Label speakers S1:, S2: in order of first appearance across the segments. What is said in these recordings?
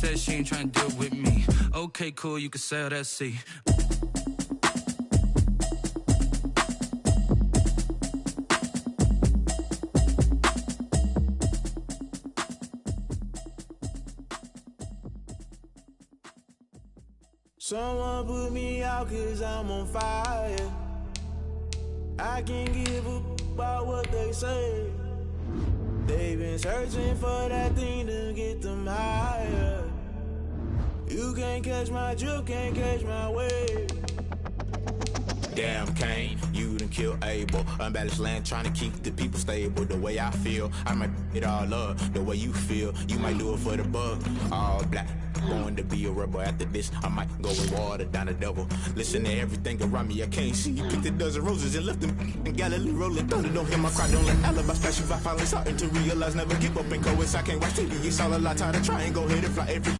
S1: said she ain't trying to deal with me. Okay, cool, you can sail that sea.
S2: Someone put me out 'cause I'm on fire. I can't give a about what they say. They've been searching for that thing to get them higher. You can't catch my drift, can't catch my wave.
S3: Damn, Kane, you done killed Abel. Unbalanced land, trying to keep the people stable. The way I feel, I might it all up. The way you feel, you might do it for the bug. All black, going to be a rebel. After this, I might go and water down the double. Listen to everything around me, I can't see. Picked a dozen roses and left them in Galilee rolling thunder. Don't hear my cry, don't let alibis flash. If I finally starting to realize, never give up and go. I can't watch TV, it's all a lot. Time to try and go ahead and fly every.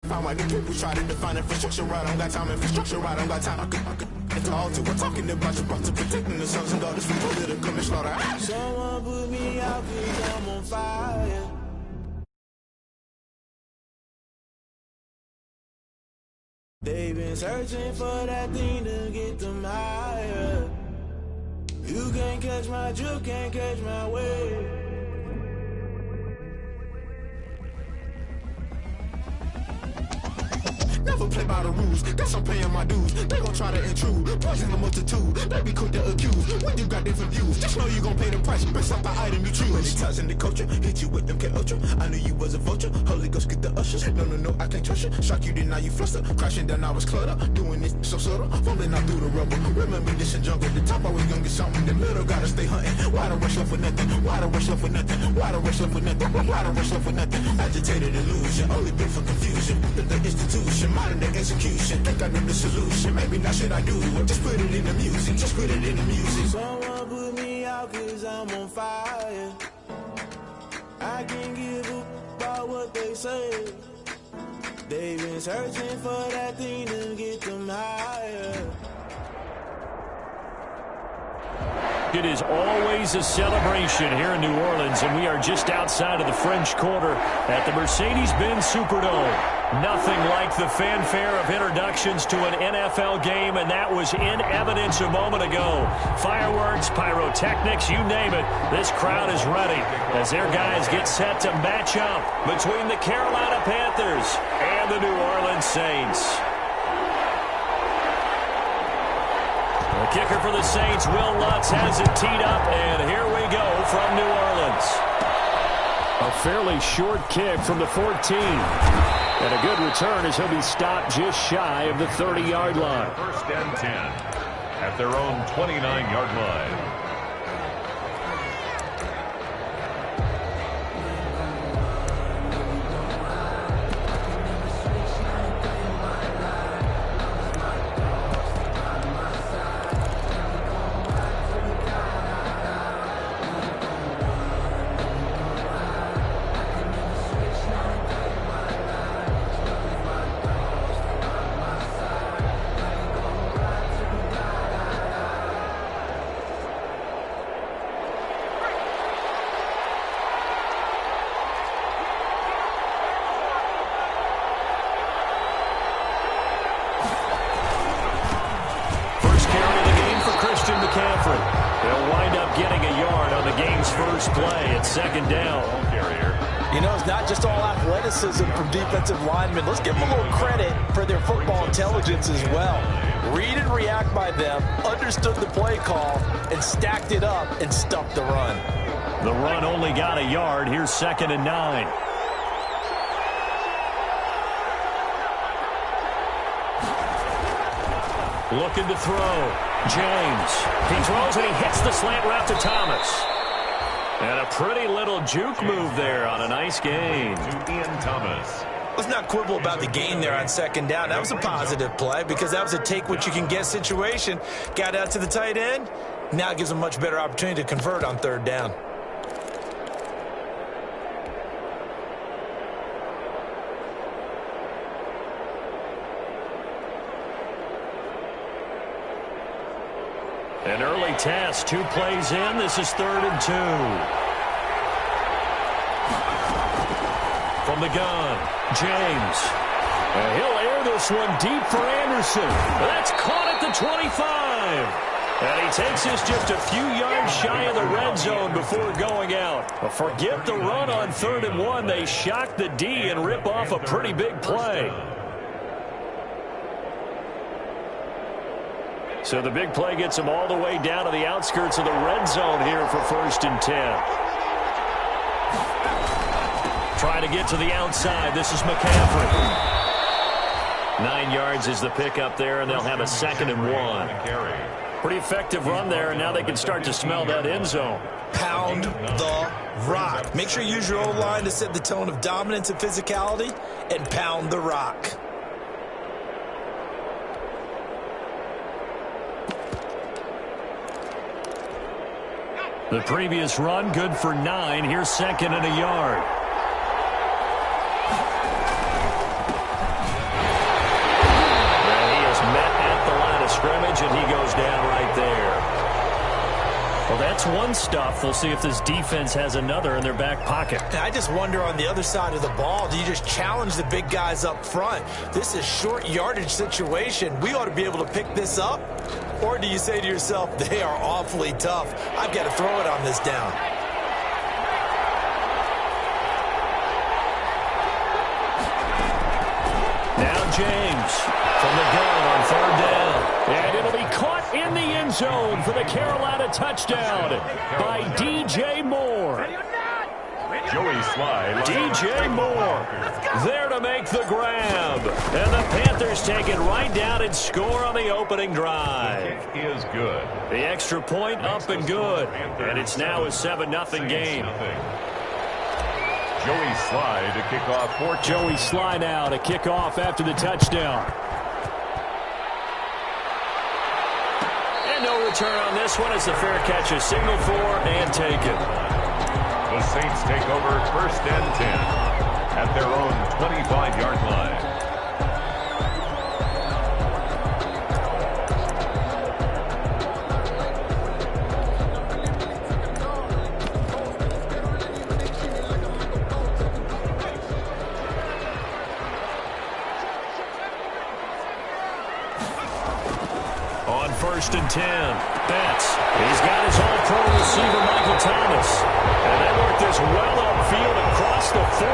S3: Find why the people try to define infrastructure right. I don't got time, infrastructure right. I don't got time. I could it's all to we're talking about your to protecting the sons and daughters from political and slaughter.
S2: Someone put me out 'cause I'm on fire. They've been searching for that thing to get them higher. You can't catch my drift, can't catch my wave.
S3: Never play by the rules, guess I'm paying my dues. They gon' try to intrude, poison the multitude. They be quick to accuse, when you got different views. Just know you gon' pay the price, based off the item you choose. Many times in the culture, hit you with them K-Ultra. I knew you was a vulture, Holy Ghost get the ushers. No, I can't trust you. Shock you, then now you fluster. Crashing down, I was cluttered. Doing this so subtle, fumbling out through the rubble. Remember this in jungle, the top always gonna get something. In the middle, gotta stay hunting. Why the rush left for nothing? Why the rush left for nothing? Why the rush left for nothing? Why the rush left for nothing? Agitated illusion, only built for confusion. The institution, modern day execution. Think I know the solution. Maybe not should I do it? Just put it in the music. Just put it in the music.
S2: Someone put me out 'cause I'm on fire. I can't give a about what they say. They've been searching for that thing to get them higher.
S4: It is always a celebration here in New Orleans, and we are just outside of the French Quarter at the Mercedes-Benz Superdome. Nothing like the fanfare of introductions to an NFL game, and that was in evidence a moment ago. Fireworks, pyrotechnics, you name it. This crowd is ready as their guys get set to match up between the Carolina Panthers and the New Orleans Saints. The kicker for the Saints, Will Lutz, has it teed up, and here we go from New Orleans. A fairly short kick from the 14. And a good return as he'll be stopped just shy of the 30-yard line.
S5: First and 10 at their own 29-yard line.
S4: They'll wind up getting a yard on the game's first play at second down.
S6: You know, it's not just all athleticism from defensive linemen. Let's give them a little credit for their football intelligence as well. Read and react by them, understood the play call, and stacked it up and stuffed the run.
S4: The run only got a yard. Here's 2nd and 9. Looking to throw. James. He throws and he hits the slant route to Thomas. And a pretty little juke move there on a nice gain.
S5: To Ian Thomas.
S6: Let's not quibble about the gain there on 2nd down. That was a positive play because that was a take-what-you-can-get situation. Got out to the tight end. Now it gives a much better opportunity to convert on 3rd down.
S4: An early test, 2 plays in. This is 3rd and 2. From the gun, James. And he'll air this one deep for Anderson. That's caught at the 25. And he takes us just a few yards shy of the red zone before going out. But forget the run on 3rd and 1. They shock the D and rip off a pretty big play. So the big play gets him all the way down to the outskirts of the red zone here for 1st and 10. Trying to get to the outside. This is McCaffrey. 9 yards is the pickup there, and they'll have a 2nd and 1. Pretty effective run there, and now they can start to smell that end zone.
S6: Pound the rock. Make sure you use your O-line to set the tone of dominance and physicality, and pound the rock.
S4: The previous run, good for 9. Here's 2nd and a yard. Scrimmage, and he goes down right there. Well, that's one stuff. We'll see if this defense has another in their back pocket.
S6: And I just wonder on the other side of the ball, do you just challenge the big guys up front? This is short yardage situation. We ought to be able to pick this up. Or do you say to yourself, they are awfully tough. I've got to throw it on this down.
S4: Now James from the gun on 3rd down. And it'll be caught in the end zone for the Carolina touchdown by DJ Moore.
S5: Joey Slye.
S4: DJ Moore there to make the grab. And the Panthers take it right down and score on the opening drive.
S5: The kick is good.
S4: The extra point up and good. And it's now a 7-0 game.
S5: Joey Slye to kick off for
S4: Joey Slye now to kick off after the touchdown. And no return on this one as the fair catch is signaled for and taken.
S5: The Saints take over 1st and 10 at their own 25-yard line.
S4: On 1st and 10, Betts. He's got his all-pro receiver, Michael Thomas. And they work this well upfield across the 45.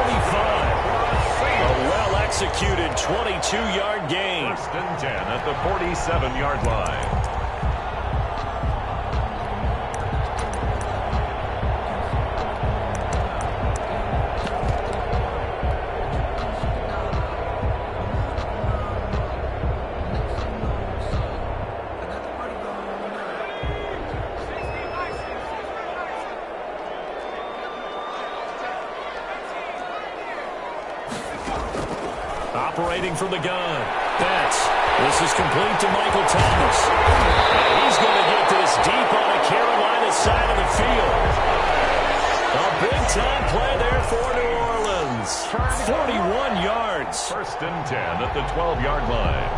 S4: A well-executed 22-yard gain.
S5: 1st and 10 at the 47-yard line.
S4: Operating from the gun. Betts. This is complete to Michael Thomas. And he's going to get this deep on the Carolina side of the field. A big-time play there for New Orleans. 41 yards.
S5: 1st and 10 at the 12-yard line.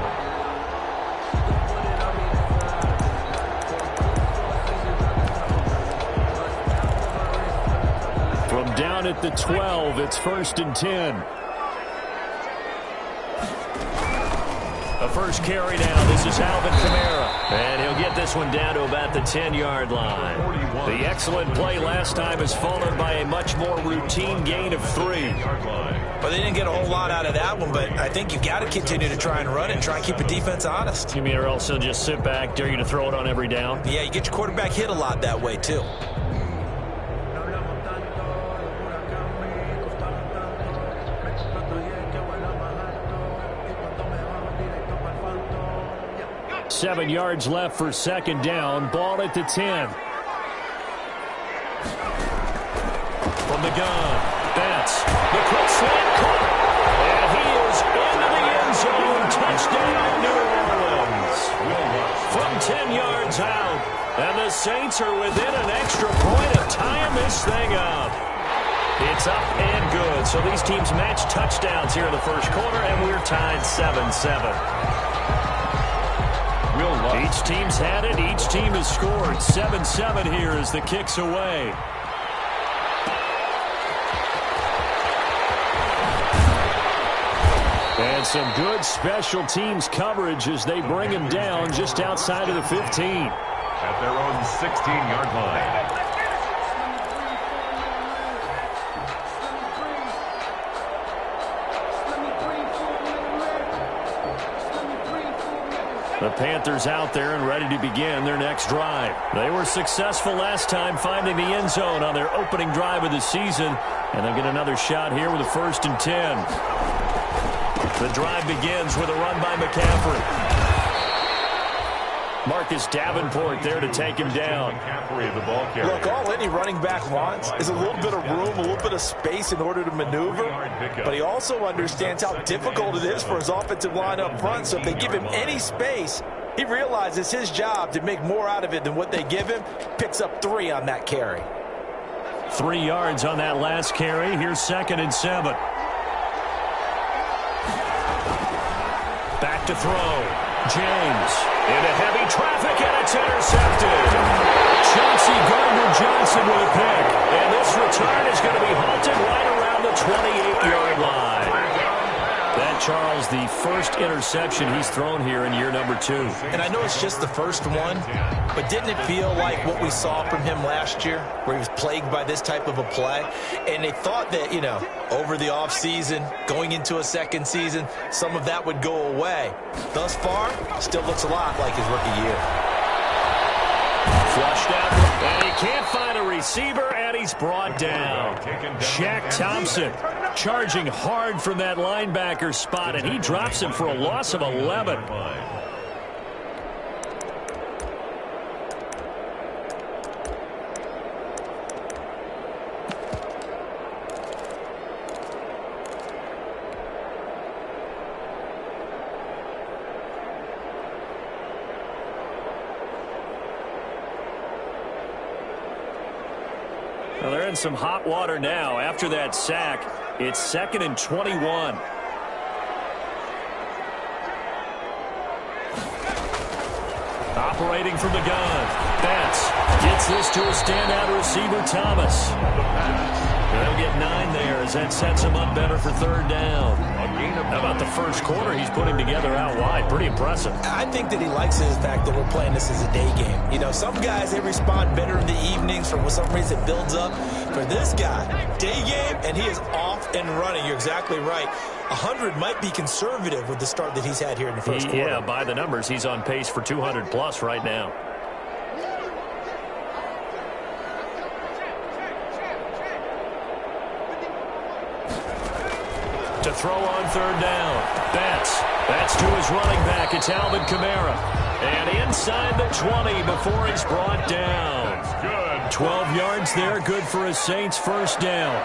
S4: From down at the 12, it's 1st and 10. The first carry now. This is Alvin Kamara. And he'll get this one down to about the 10-yard line. The excellent play last time is followed by a much more routine gain of 3.
S6: Well, they didn't get a whole lot out of that one, but I think you've got to continue to try and run it and try and keep the defense honest.
S4: You mean or else they'll just sit back, dare you to throw it on every down?
S6: Yeah, you get your quarterback hit a lot that way, too.
S4: Seven yards left for 2nd down. Ball at the 10. From the gun, Betts. The quick slant caught. And he is into the end zone. Touchdown, New Orleans. From 10 yards out. And the Saints are within an extra point of tying this thing up. It's up and good. So these teams match touchdowns here in the first quarter, and we're tied 7-7. Each team's had it. Each team has scored. 7-7 here as the kick's away. And some good special teams coverage as they bring him down just outside of the 15.
S5: At their own 16-yard line.
S4: The Panthers out there and ready to begin their next drive. They were successful last time finding the end zone on their opening drive of the season, and they'll get another shot here with a 1st and 10. The drive begins with a run by McCaffrey. Marcus Davenport there to take him down.
S6: Look, all any running back wants is a little bit of room, a little bit of space in order to maneuver. But he also understands how difficult it is for his offensive line up front. So if they give him any space, he realizes his job to make more out of it than what they give him. Picks up 3 on that carry.
S4: 3 yards on that last carry. Here's 2nd and 7. Back to throw. James into heavy traffic, and it's intercepted. Chauncey Gardner-Johnson with a pick. And this return is going to be halted right around the 28-yard line. That, Charles, the first interception he's thrown here in year number 2.
S6: And I know it's just the first one, but didn't it feel like what we saw from him last year, where he was plagued by this type of a play? And they thought that, you know, over the offseason, going into a second season, some of that would go away. Thus far, still looks a lot like his rookie year.
S4: Flushed out, and he can't find a receiver, and he's brought down. Shaq Thompson charging hard from that linebacker spot, and he drops him for a loss of 11. Well, they're in some hot water now. After that sack, it's 2nd and 21. Operating from the gun. Betts gets this to a standout receiver, Thomas. They'll get 9 there as that sets him up better for 3rd down. How about the first quarter he's putting together out wide? Pretty impressive.
S6: I think that he likes the fact that we're playing this as a day game. You know, some guys, they respond better in the evenings. For some reason, it builds up. For this guy, day game, and he is off and running. You're exactly right. 100 might be conservative with the start that he's had here in the first quarter.
S4: Yeah, by the numbers, he's on pace for 200+ right now. To throw on 3rd down. That's to his running back. It's Alvin Kamara. And inside the 20 before he's brought down.
S5: That's good.
S4: 12 yards there. Good for a Saints 1st down.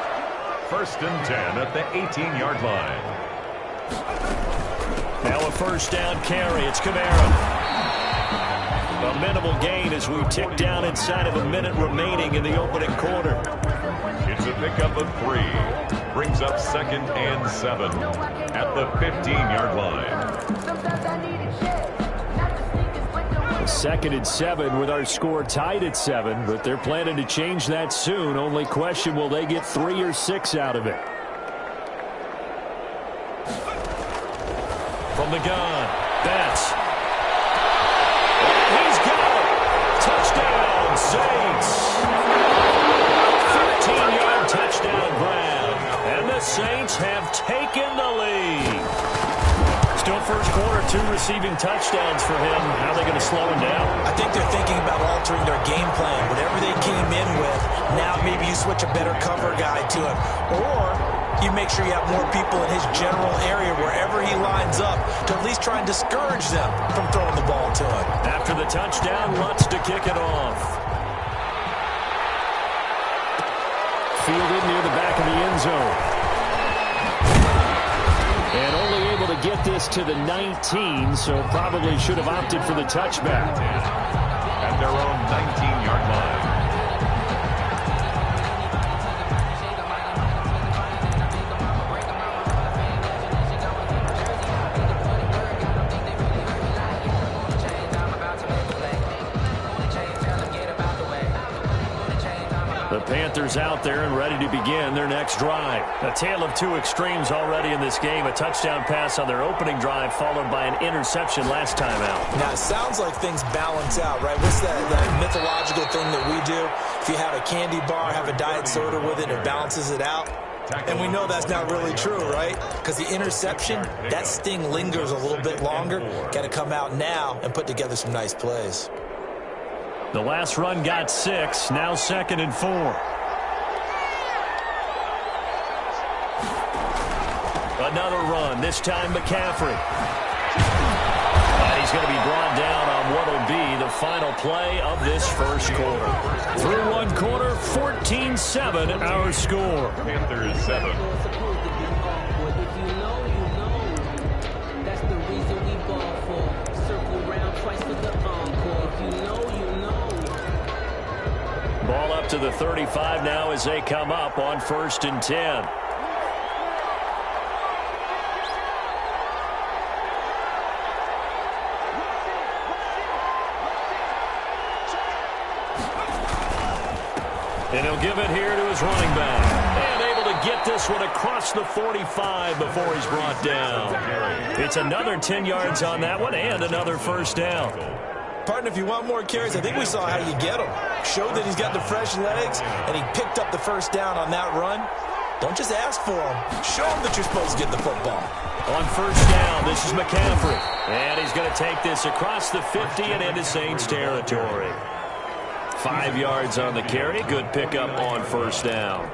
S5: 1st and 10 at the 18-yard line.
S4: Now a 1st down carry. It's Kamara. A minimal gain as we tick down inside of a minute remaining in the opening quarter.
S5: It's a pickup of 3. Brings up 2nd and 7 at the 15-yard line.
S4: 2nd and 7 with our score tied at 7, but they're planning to change that soon. Only question, will they get 3 or 6 out of it? From the gun, Betts. And he's got it. Touchdown, Saints. 15-yard touchdown grab. And the Saints have taken the lead. Still first quarter, 2 receiving touchdowns for him. How are they going to slow him down?
S6: I think they're thinking about altering their game plan. Whatever they came in with, now maybe you switch a better cover guy to him. Or you make sure you have more people in his general area wherever he lines up to at least try and discourage them from throwing the ball to him.
S4: After the touchdown, Lutz to kick it off. Fielded near the back of the end zone. And only able to get this to the 19, so probably should have opted for the touchback.
S5: At their own 19-yard line.
S4: The Panthers Panthers out there and ready to begin their next drive. A tale of two extremes already in this game. A touchdown pass on their opening drive followed by an interception last time out.
S6: Now, it sounds like things balance out, right? What's that mythological thing that we do? If you have a candy bar, have a diet soda with it, it balances it out. And we know that's not really true, right? Because the interception, that sting lingers a little bit longer. Got to come out now and put together some nice plays.
S4: The last run got 6, now 2nd and 4. Another run, this time McCaffrey. And he's going to be brought down on what will be the final play of this first quarter. Through one quarter, 14-7 our score.
S5: Panthers 7.
S4: Ball up to the 35 now as they come up on 1st and 10. And he'll give it here to his running back. And able to get this one across the 45 before he's brought down. It's another 10 yards on that one and another first down.
S6: Partner, if you want more carries, I think we saw how you get him. Showed that he's got the fresh legs, and he picked up the first down on that run. Don't just ask for him. Show him that you're supposed to get the football.
S4: On first down, this is McCaffrey. And he's going to take this across the 50 and into Saints territory. 5 yards on the carry. Good pickup on first down.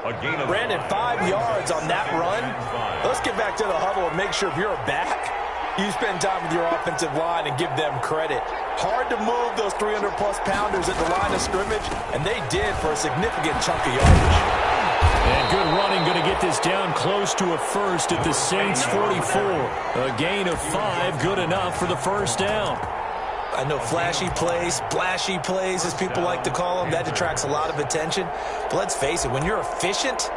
S6: Brandon, 5 yards on that run. Let's get back to the huddle and make sure if you're a back, you spend time with your offensive line and give them credit. Hard to move those 300-plus pounders at the line of scrimmage, and they did for a significant chunk of yardage.
S4: And good running, going to get this down close to a first at the Saints 44. A gain of 5, good enough for the first down.
S6: I know flashy plays, splashy plays, as people like to call them, that attracts a lot of attention. But let's face it, when you're efficient,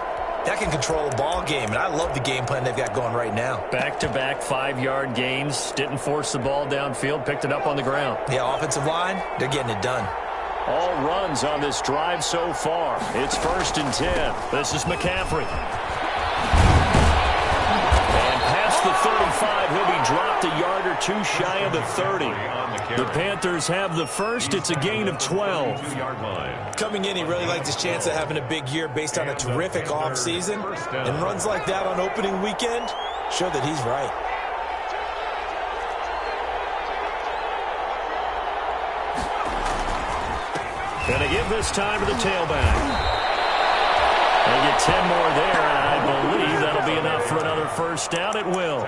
S6: that can control a ball game, and I love the game plan they've got going right now.
S4: Back-to-back 5-yard gains, didn't force the ball downfield, picked it up on the ground.
S6: Yeah, offensive line, they're getting it done.
S4: All runs on this drive so far. It's 1st and 10. This is McCaffrey. And past the 35, he'll be dropped a yard or two shy of the 30. The Panthers have the first. It's a gain of 12.
S6: Coming in, he really liked his chance of having a big year based on a terrific offseason. And runs like that on opening weekend show that he's right.
S4: Going to give this time to the tailback. They get 10 more there, and I believe that'll be enough for another first down. It will.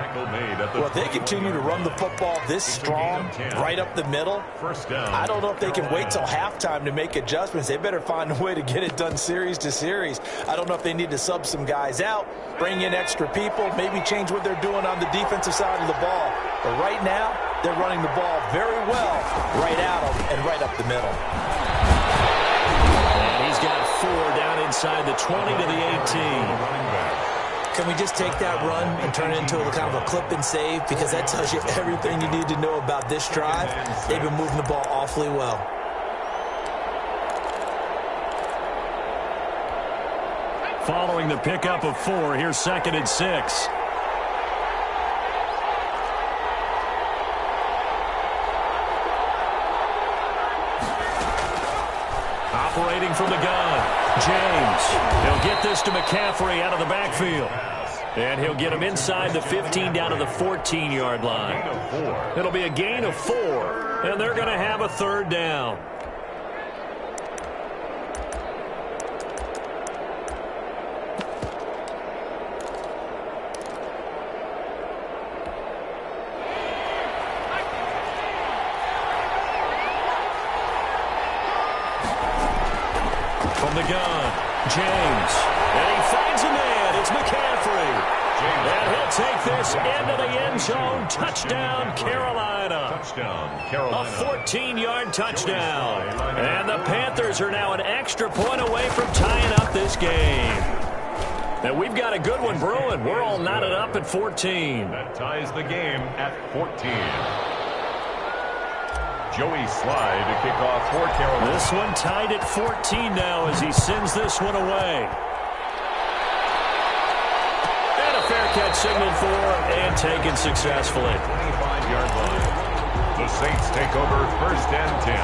S6: Well, if they continue to run the football this strong, right up the middle, I don't know if they can wait till halftime to make adjustments. They better find a way to get it done series to series. I don't know if they need to sub some guys out, bring in extra people, maybe change what they're doing on the defensive side of the ball. But right now, they're running the ball very well right at them and right up the middle.
S4: And he's got 4 down inside the 20 to the 18.
S6: Can we just take that run and turn it into a kind of a clip and save? Because that tells you everything you need to know about this drive. They've been moving the ball awfully well.
S4: Following the pickup of 4, here's 2nd and 6. Operating from the gun, James. He'll get this to McCaffrey out of the backfield. And he'll get him inside the 15 down to the 14-yard line. It'll be a gain of 4, and they're going to have a 3rd down. From the gun, James. And he finds a man. It's McCaffrey. And he'll take this into the end zone. Touchdown, Carolina. A 14-yard touchdown. And the Panthers are now an extra point away from tying up this game. And we've got a good one brewing. We're all knotted up at 14.
S5: That ties the game at 14. Joey Slye to kick off for Carolina.
S4: This one tied at 14 now as he sends this one away. And a fair catch signaled for and taken successfully.
S5: 25-yard line. The Saints take over 1st and 10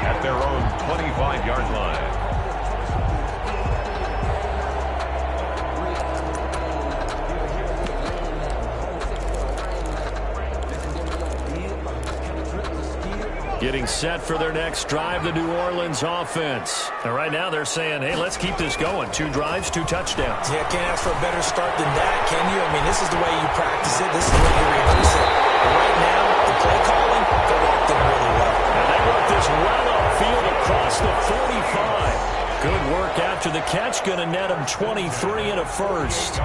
S5: at their own 25-yard line.
S4: Getting set for their next drive, the New Orleans offense. And right now they're saying, hey, let's keep this going. 2 drives, 2 touchdowns.
S6: Yeah, can't ask for a better start than that, can you? I mean, this is the way you practice it. This is the way you rehearse it. But right now, the play calling, they're locked in really well.
S4: And they work this well upfield across the 45. Good work after the catch. Going to net them 23 and a first.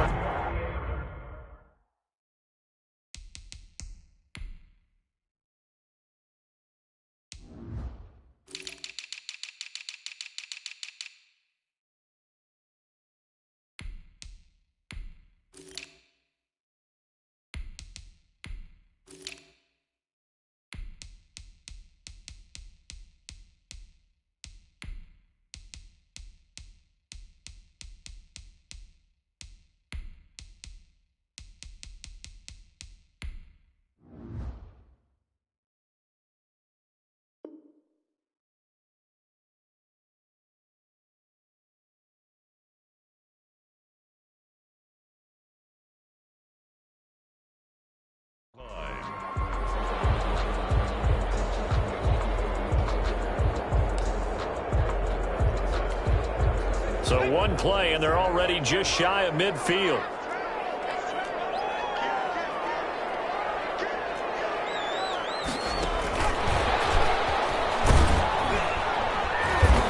S4: So one play, and they're already just shy of midfield.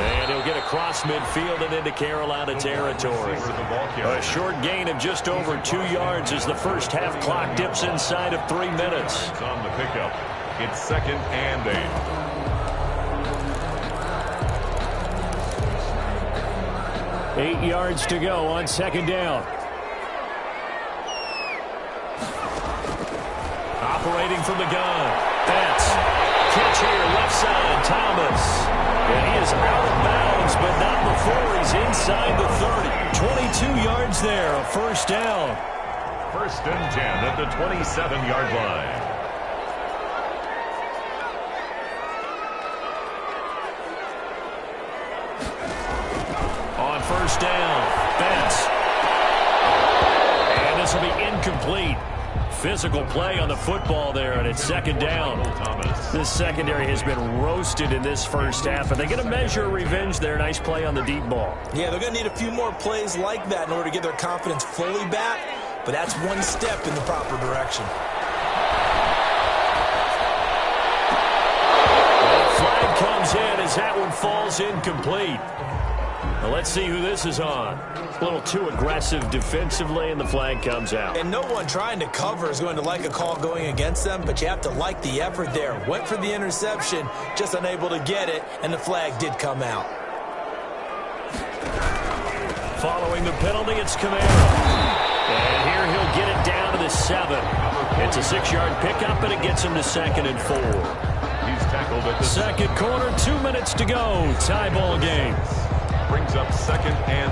S4: And he'll get across midfield and into Carolina territory. A short gain of just over 2 yards as the first half clock dips inside of 3 minutes.
S5: It's on the pickup. It's 2nd and 8.
S4: 8 yards to go on 2nd down. Operating from the gun. That's catch here, left side, Thomas. And he is out of bounds, but not before he's inside the 30. 22 yards there, a first down.
S5: 1st and 10 at the 27-yard line.
S4: On 1st down, Betts. And this will be incomplete. Physical play on the football there, and it's 2nd down. This secondary has been roasted in this first half, and they're going to measure revenge there. Nice play on the deep ball.
S6: Yeah, they're going to need a few more plays like that in order to get their confidence fully back, but that's one step in the proper direction.
S4: And flag comes in as that one falls incomplete. Now let's see who this is on. A little too aggressive defensively, and the flag comes out.
S6: And no one trying to cover is going to like a call going against them, but you have to like the effort there. Went for the interception, just unable to get it, and the flag did come out.
S4: Following the penalty, it's Camara. And here he'll get it down to the 7. It's a 6-yard pickup, and it gets him to 2nd and 4.
S5: He's tackled at the
S4: second quarter, 2 minutes to go. Tie ball game.
S5: Brings up 2nd and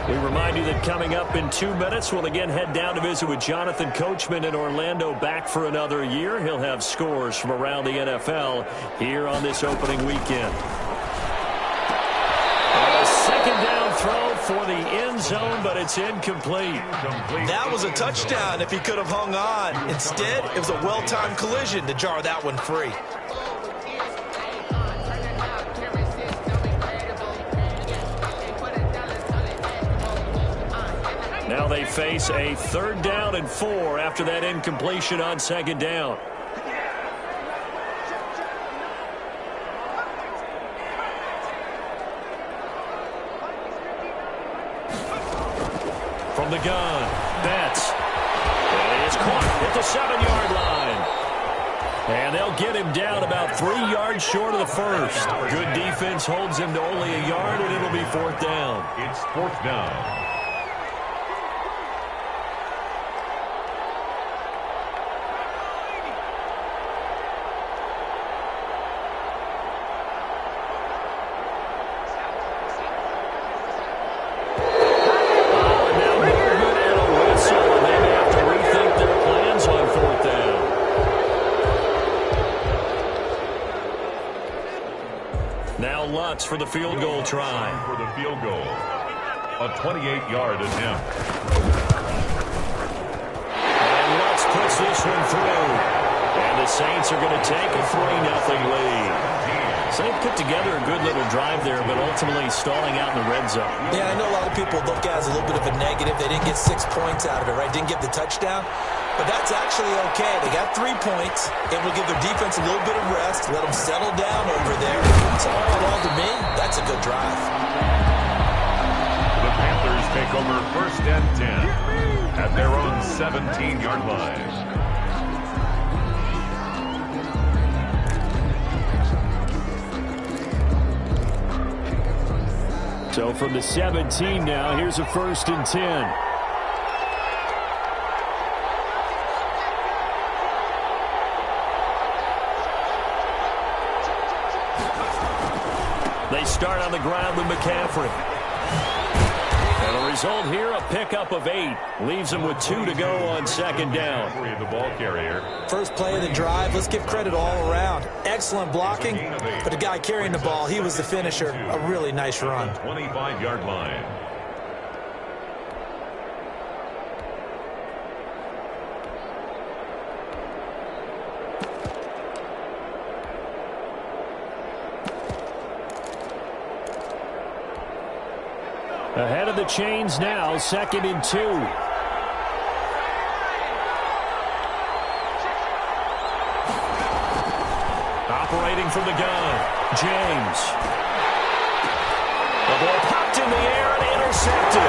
S5: 4.
S4: We remind you that coming up in 2 minutes, we'll again head down to visit with Jonathan Coachman in Orlando, back for another year. He'll have scores from around the NFL here on this opening weekend. A 2nd down throw for the end zone, but it's incomplete.
S6: That was a touchdown if he could have hung on. Instead, it was a well-timed collision to jar that one free.
S4: Now they face a 3rd down and 4 after that incompletion on 2nd down. From the gun, Betts. And he is caught at the 7-yard line. And they'll get him down about 3 yards short of the first. Good defense holds him to only a yard, and it'll be 4th down.
S5: It's 4th down.
S4: sets for the field goal try.
S5: For the field goal, a 28-yard attempt.
S4: And Lutz puts this one through. And the Saints are going to take a 3-0 lead. So they put together a good little drive there, but ultimately stalling out in the red zone.
S6: Yeah, I know a lot of people look at it as a little bit of a negative. They didn't get 6 points out of it, right? Didn't get the touchdown. But that's actually okay. They got 3 points. It will give their defense a little bit of rest, let them settle down over there. So all in all, to me, that's a good drive.
S5: The Panthers take over 1st and 10 at their own 17-yard line.
S4: So from the 17 now, here's a 1st and 10. They start on the ground with McCaffrey. And the result here, a pickup of 8. Leaves them with 2 to go on 2nd down.
S5: The ball carrier.
S6: First play of the drive, let's give credit all around. Excellent blocking, but the guy carrying the ball, he was the finisher. A really nice run.
S5: 25-yard line.
S4: Ahead of the chains now, 2nd and 2. Operating from the gun, James. The ball popped in the air and intercepted.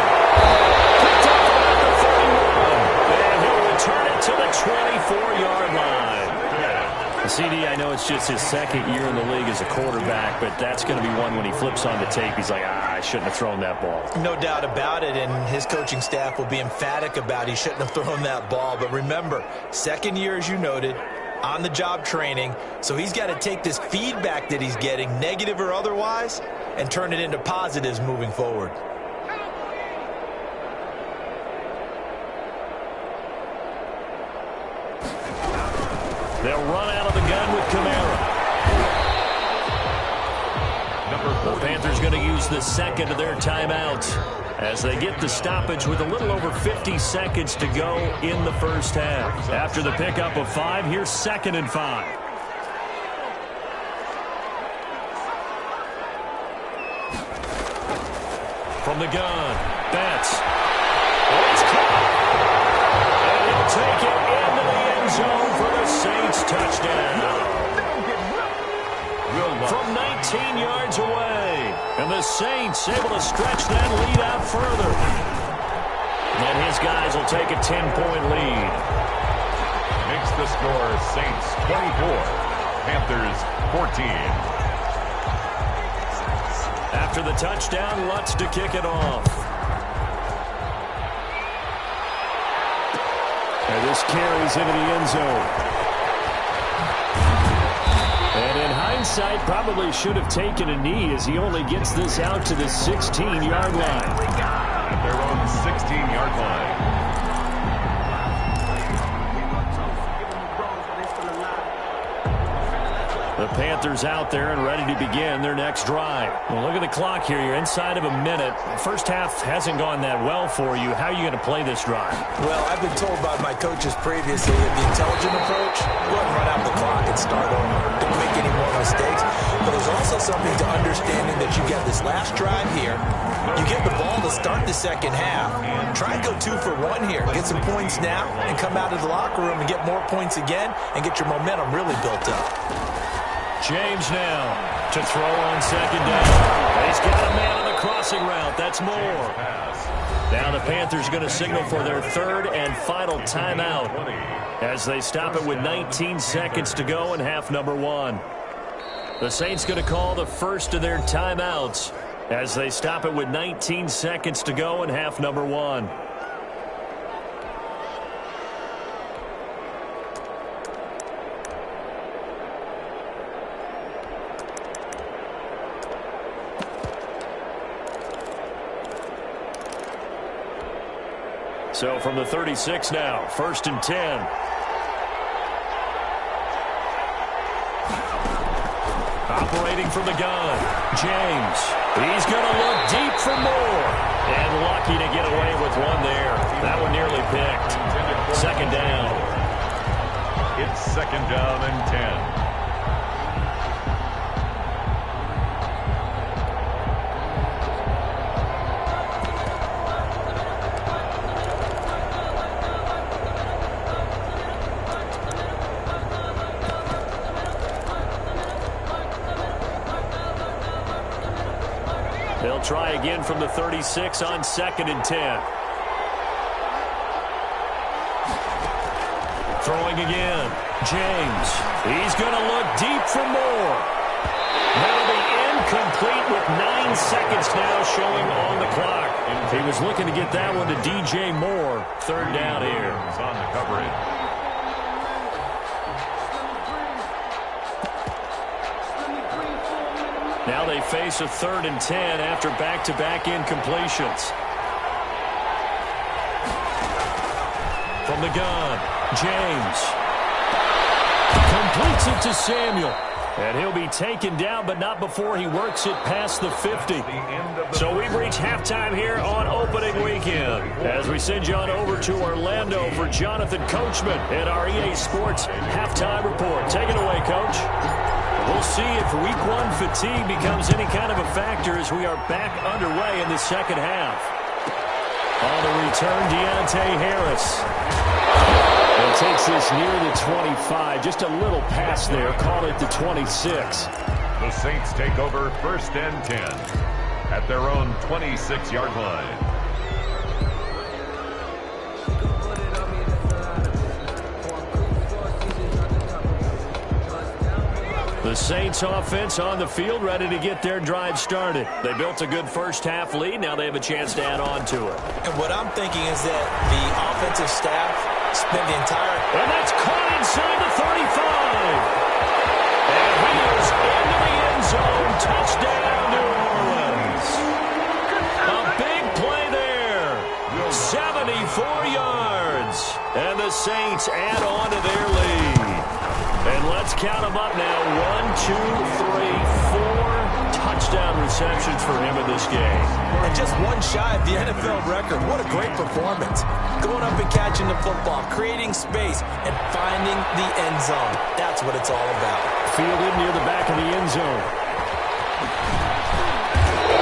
S4: Picked up around the 31. And he'll return it to the 24-yard line. CD, I know it's just his 2nd year in the league as a quarterback, but that's going to be one when he flips on the tape, he's like, I shouldn't have thrown that ball.
S6: No doubt about it, and his coaching staff will be emphatic about he shouldn't have thrown that ball. But remember, 2nd year, as you noted, on-the-job training, so he's got to take this feedback that he's getting, negative or otherwise, and turn it into positives moving forward.
S4: They'll run out of the gun with Kamara. The Panthers going to use the 2nd of their timeouts as they get the stoppage with a little over 50 seconds to go in the 1st half. After the pickup of 5, here's 2nd and 5. From the gun, Betts. It's caught. And he'll take it into the end zone for the Saints touchdown. From 19 yards away. And the Saints able to stretch that lead out further. And his guys will take a 10-point lead.
S5: Makes the score Saints 24, Panthers 14.
S4: After the touchdown, Lutz to kick it off. And this carries into the end zone. And in hindsight, probably should have taken a knee as he only gets this out to the 16-yard line.
S5: At their own 16-yard line.
S4: The Panthers out there and ready to begin their next drive. Well, look at the clock here. You're inside of a minute. First half hasn't gone that well for you. How are you going to play this drive?
S6: Well, I've been told by my coaches previously that the intelligent approach, go ahead and run out the clock and start over. Don't make any more mistakes. But there's also something to understanding that you get this last drive here. You get the ball to start the 2nd half. Try and go 2 for 1 here. Get some points now and come out of the locker room and get more points again and get your momentum really built up.
S4: James now to throw on 2nd down. He's got a man on the crossing route. That's more. Now the Panthers going to signal for their 3rd and final timeout as they stop it with 19 seconds to go in half number 1. The Saints going to call the first of their timeouts as they stop it with 19 seconds to go in half number 1. So from the 36 now, 1st and 10. Operating from the gun, James. He's going to look deep for more. And lucky to get away with one there. That one nearly picked. Second down.
S5: It's second down and 10.
S4: They'll try again from the 36 on second and 10. Throwing again. James. He's going to look deep for more. That'll be incomplete with 9 seconds now showing on the clock. He was looking to get that one to DJ Moore. Third down here.
S5: On the coverage.
S4: Now they face a 3rd and 10 after back-to-back incompletions. From the gun, James. Completes it to Samuel. And he'll be taken down, but not before he works it past the 50. So we've reached halftime here on opening weekend. As we send you on over to Orlando for Jonathan Coachman at our EA Sports Halftime Report. Take it away, Coach. We'll see if Week 1 fatigue becomes any kind of a factor as we are back underway in the second half. On the return, Deontay Harris. And takes this near the 25. Just a little pass there. Call it the 26.
S5: The Saints take over 1st and 10 at their own 26-yard line.
S4: The Saints offense on the field, ready to get their drive started. They built a good first-half lead. Now they have a chance to add on to it.
S6: And what I'm thinking is that the offensive staff spent the entire...
S4: And that's caught inside the 35. And he is into the end zone. Touchdown, New Orleans. A big play there. 74 yards. And the Saints add on to their lead. And let's count them up now. 1, 2, 3, 4 touchdown receptions for him in this game.
S6: And just one shy of the NFL record. What a great performance. Going up and catching the football, creating space, and finding the end zone. That's what it's all about.
S4: Fielded near the back of the end zone.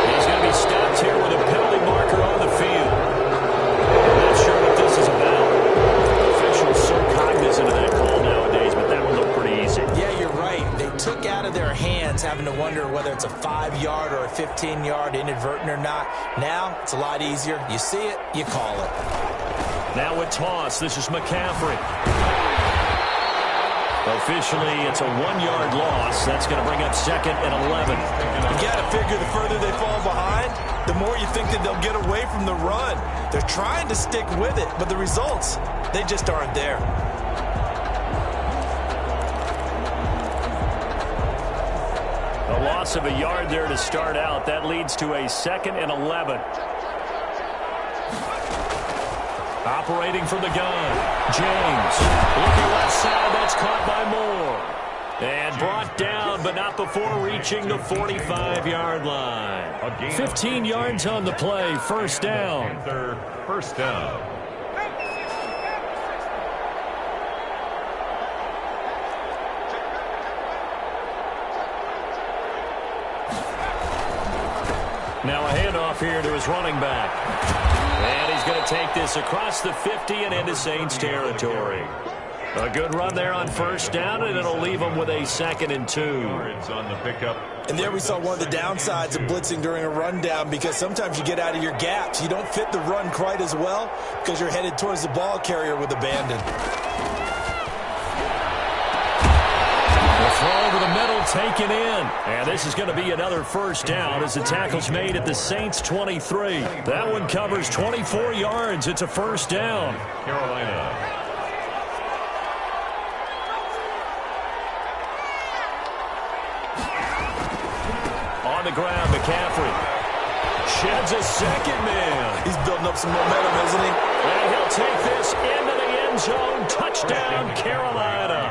S4: He's going to be stopped here with a penalty marker on the field. I'm not sure what this is about. Officials so cognizant of that call nowadays, but that one looked pretty easy.
S6: Yeah, you're right. They took out of their hands having to wonder whether it's a 5-yard or a 15-yard inadvertent or not. Now, it's a lot easier. You see it, you call it.
S4: Now with toss, this is McCaffrey. Officially, it's a 1-yard loss. That's going to bring up 2nd and 11.
S6: You got to figure the further they fall behind, the more you think that they'll get away from the run. They're trying to stick with it, but the results, they just aren't there.
S4: A loss of a yard there to start out. That leads to a 2nd and 11. Operating from the gun, James. Looking left side, that's caught by Moore. And brought down, but not before reaching the 45-yard line. 15 yards on the play, first down.
S5: First down.
S4: Now a handoff here to his running back. And he's going to take this across the 50 and into Saints territory. A good run there on first down, and it'll leave them with a 2nd and 2.
S5: It's on the pickup.
S6: And there we saw one of the downsides of blitzing during a rundown, because sometimes you get out of your gaps. You don't fit the run quite as well because you're headed towards the ball carrier with abandon.
S4: Throw over the middle, taken in. And this is going to be another first down as the tackle's made at the Saints' 23. That one covers 24 yards. It's a first down.
S5: Carolina.
S4: On the ground, McCaffrey. Sheds a second man.
S6: He's building up some momentum, isn't he?
S4: And he'll take this into the end zone. Touchdown, Carolina.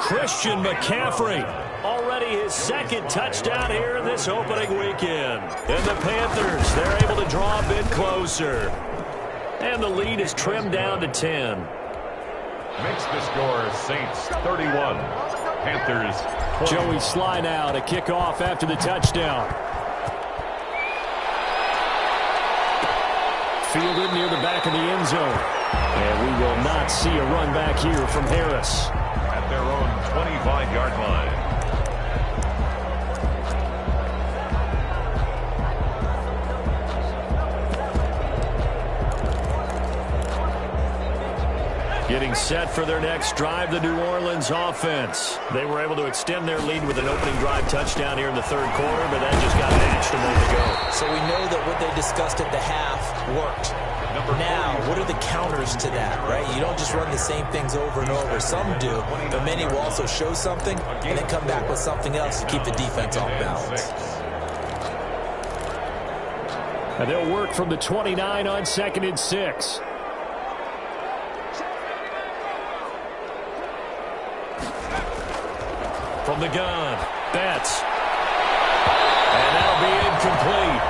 S4: Christian McCaffrey already Gurley his second touchdown here in this opening weekend. And the Panthers, they're able to draw a bit closer. And the lead is trimmed down to 10.
S5: Makes the score Saints 31, Panthers 20.
S4: Joey Sly now to kick off after the touchdown. Fielded near the back of the end zone. And we will not see a run back here from Harris.
S5: At their own 25-yard line.
S4: Getting set for their next drive, the New Orleans offense. They were able to extend their lead with an opening drive touchdown here in the third quarter, but that just got matched a moment ago.
S6: So we know that what they discussed at the half worked. Now, what are the counters to that, right? You don't just run the same things over and over. Some do, but many will also show something and then come back with something else to keep the defense off balance.
S4: And they'll work from the 29 on 2nd and 6. From the gun, Betts. And that'll be incomplete.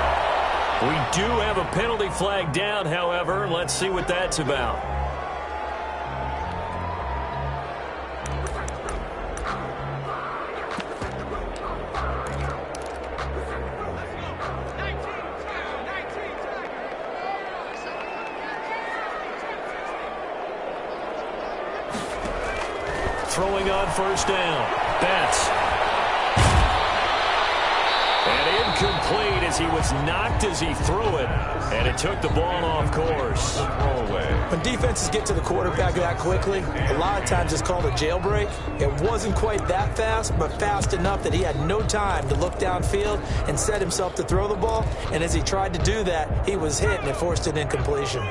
S4: We do have a penalty flag down, however. Let's see what that's about. Throwing on first down. Betts. And incomplete as he was knocked as he threw it. And it took the ball off course.
S6: When defenses get to the quarterback that quickly, a lot of times it's called a jailbreak. It wasn't quite that fast, but fast enough that he had no time to look downfield and set himself to throw the ball. And as he tried to do that, he was hit and it forced an incompletion.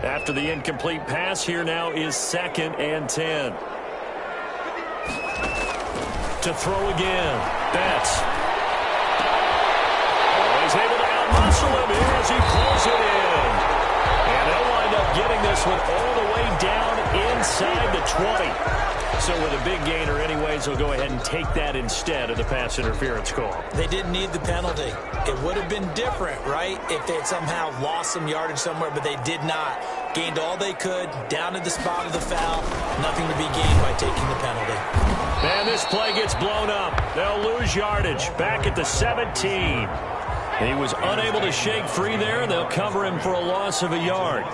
S4: After the incomplete pass, here now is 2nd and 10. To throw again. Betts. He's able to out-muscle him here as he pulls it in. And they'll wind up getting this one all the way down inside the 20. So with a big gainer anyways, they'll go ahead and take that instead of the pass interference call.
S6: They didn't need the penalty. It would have been different, right, if they had somehow lost some yardage somewhere, but they did not. Gained all they could, down to the spot of the foul. Nothing to be gained by taking the penalty.
S4: And this play gets blown up. They'll lose yardage back at the 17. He was unable to shake free there. They'll cover him for a loss of a yard.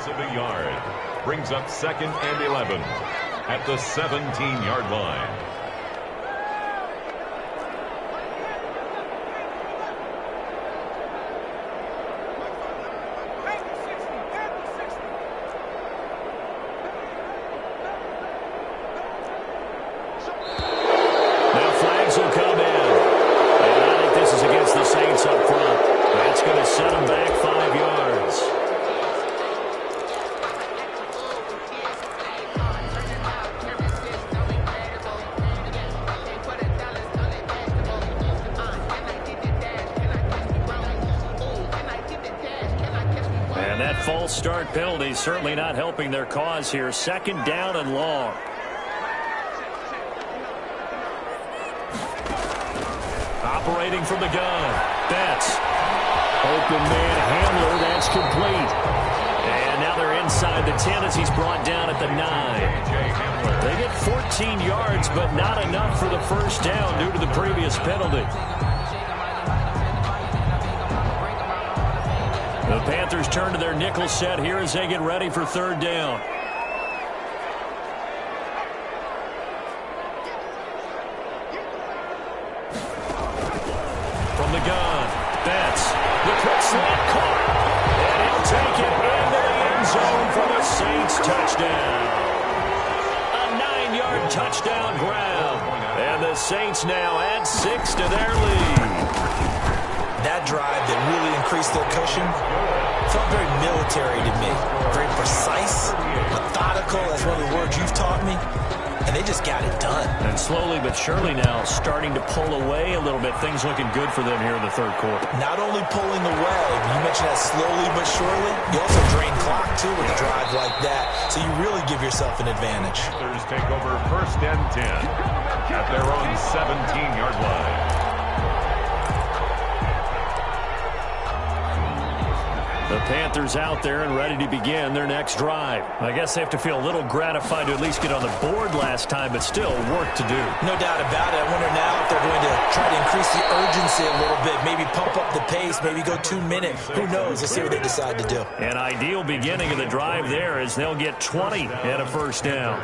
S5: Brings up 2nd and 11 at the 17-yard line.
S4: Now flags will come in. And I think this is against the Saints up front. That's going to set them back 5 yards. And that false start penalty certainly not helping their cause here. 2nd down and long. Operating from the gun. Betts. Open man Hamler. That's complete. And now they're inside the 10 as he's brought down at the 9. They get 14 yards, but not enough for the first down due to the previous penalty. The Panthers turn to their nickel set here as they get ready for 3rd down. From the gun, Betts. The quick slant caught. And he'll take it into the end zone for the Saints touchdown. A 9-yard touchdown grab. And the Saints now add 6 to their lead.
S6: That drive that really increased their cushion felt very military to me. Very precise, methodical, that's one of the words you've taught me. And they just got it done.
S4: And slowly but surely now starting to pull away a little bit. Things looking good for them here in the 3rd quarter.
S6: Not only pulling away, you mentioned that slowly but surely, you also drain clock too with a drive like that. So you really give yourself an advantage.
S5: Panthers take over 1st and 10 at their own 17-yard line.
S4: The Panthers out there and ready to begin their next drive. I guess they have to feel a little gratified to at least get on the board last time, but still work to do.
S6: No doubt about it. I wonder now if they're going to try to increase the urgency a little bit, maybe pump up the pace, maybe go 2 minutes. Who knows? Let's see what they decide to do.
S4: An ideal beginning of the drive there is they'll get 20 and a first down.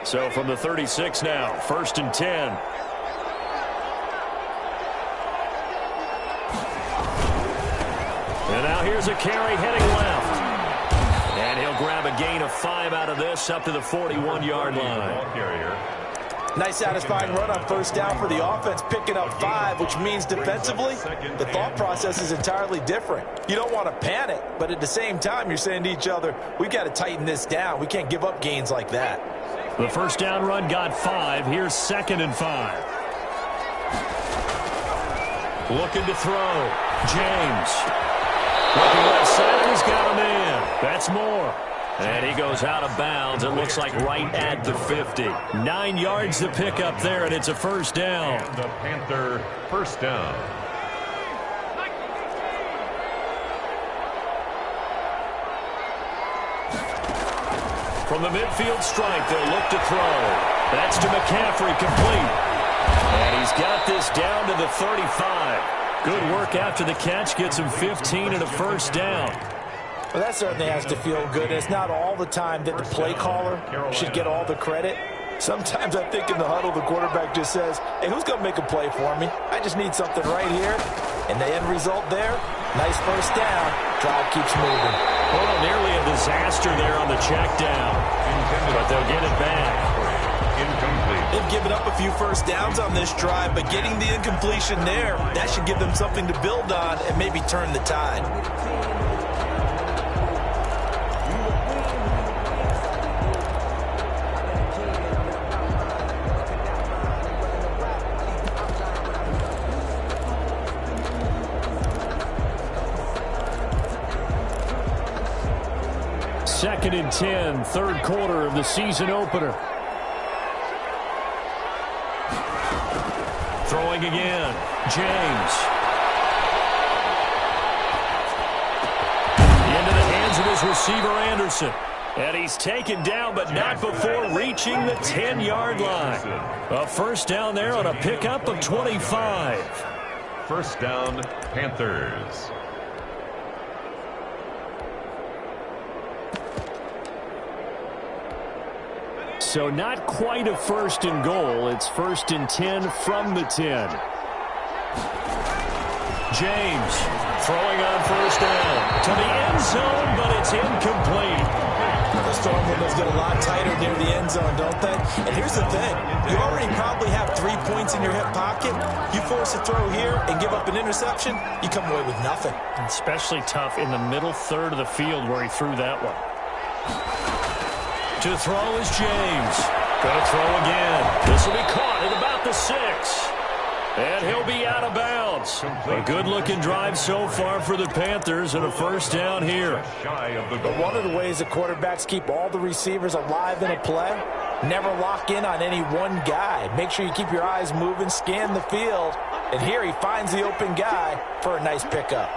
S4: So from the 36 now, 1st and 10. And now here's a carry heading left. And he'll grab a gain of 5 out of this up to the 41-yard line.
S6: Nice satisfying run on first down for the offense, picking up 5, which means defensively, the thought process is entirely different. You don't want to panic, but at the same time, you're saying to each other, we've got to tighten this down. We can't give up gains like that.
S4: The first down run got 5. Here's 2nd and 5. Looking to throw. James. Looking left side, and he's got a man. That's more. And he goes out of bounds. It looks like right at the 50. 9 yards to pick up there, and it's a first down.
S5: And the Panther first down.
S4: From the midfield stripe, they'll look to throw. That's to McCaffrey, complete. And he's got this down to the 35. Good work after the catch, gets him 15 and a first down.
S6: Well, that certainly has to feel good. It's not all the time that the play caller should get all the credit. Sometimes I think in the huddle, the quarterback just says, hey, who's going to make a play for me? I just need something right here. And the end result there, nice first down. Drive keeps moving.
S4: Well, nearly a disaster there on the check down. But they'll get it back.
S5: Incomplete.
S6: They've given up a few first downs on this drive, but getting the incompletion there, that should give them something to build on and maybe turn the tide.
S4: Second and 10, third quarter of the season opener. Throwing again, James. Into the hands of his receiver, Anderson. And he's taken down, but not before reaching the 10-yard line. A first down there on a pickup of 25.
S5: First down, Panthers.
S4: So not quite a first and goal. It's 1st and 10 from the 10. James throwing on first down to the end zone, but it's incomplete.
S6: The storm windows get a lot tighter near the end zone, don't they? And here's the thing. You already probably have 3 points in your hip pocket. You force a throw here and give up an interception, you come away with nothing.
S4: Especially tough in the middle third of the field where he threw that one. To throw is James. Going to throw again. This will be caught at about the 6. And he'll be out of bounds. A good-looking drive so far for the Panthers and a first down here.
S6: But one of the ways the quarterbacks keep all the receivers alive in a play, never lock in on any one guy. Make sure you keep your eyes moving, scan the field. And here he finds the open guy for a nice pickup.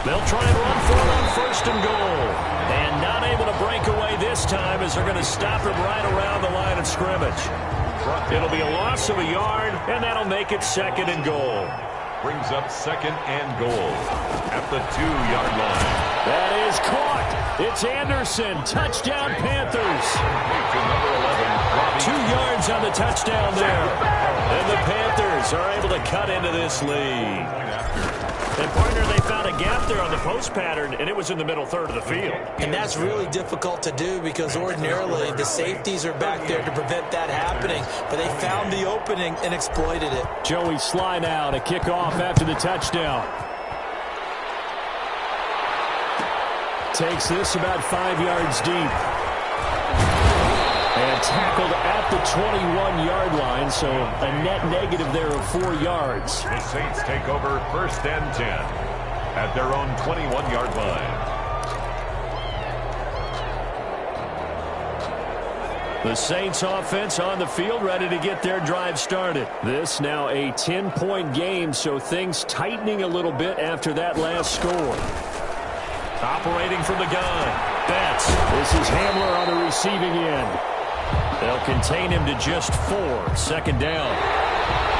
S4: They'll try and run for it on first and goal. And not able to break away this time as they're going to stop him right around the line of scrimmage. It'll be a loss of a yard, and that'll make it 2nd and goal.
S5: Brings up 2nd and goal at the 2-yard line.
S4: That is caught. It's Anderson. Touchdown, Panthers.
S5: To number 11,
S4: 2 yards on the touchdown there. And the Panthers are able to cut into this lead. And, partner, they found a gap there on the post pattern, and it was in the middle third of the field.
S6: And that's really difficult to do because ordinarily the safeties are back there to prevent that happening. But they found the opening and exploited it.
S4: Joey Sly now to kick off after the touchdown. Takes this about 5 yards deep. And tackled at the 21-yard line, so a net negative there of 4 yards.
S5: The Saints take over 1st and 10 at their own 21-yard line.
S4: The Saints offense on the field, ready to get their drive started. This now a 10-point game, so things tightening a little bit after that last score. Operating from the gun. Betts. This is Hamler on the receiving end. They'll contain him to just 4. Second down.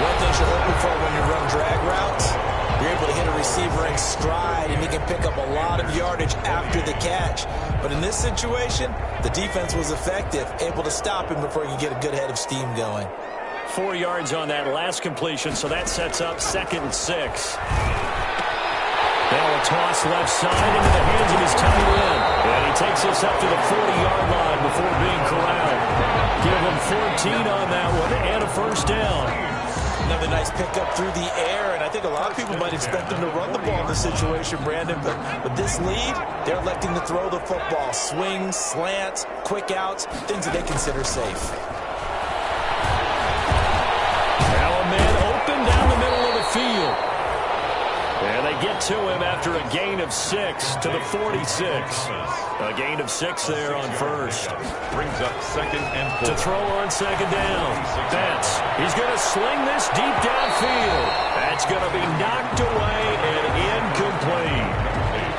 S6: One thing you're hoping for when you run drag routes, you're able to hit a receiver in stride, and he can pick up a lot of yardage after the catch. But in this situation, the defense was effective, able to stop him before he could get a good head of steam going.
S4: 4 yards on that last completion, so that sets up 2nd and 6. Now a toss left side into the hands of his tight end. And he takes us up to the 40-yard line before being corralled. Give him 14 on that one and a first down.
S6: Another nice pickup through the air, and I think a lot of people might expect him to run the ball in this situation, Brandon, but with this lead, they're electing to throw the football. Swings, slants, quick outs, things that they consider safe.
S4: Now a man open down the middle of the field. And they get to him after a gain of 6 to the 46. A gain of 6 there on first.
S5: Brings up 2nd and 4.
S4: To throw on 2nd down. Betts. He's going to sling this deep downfield. That's going to be knocked away and incomplete.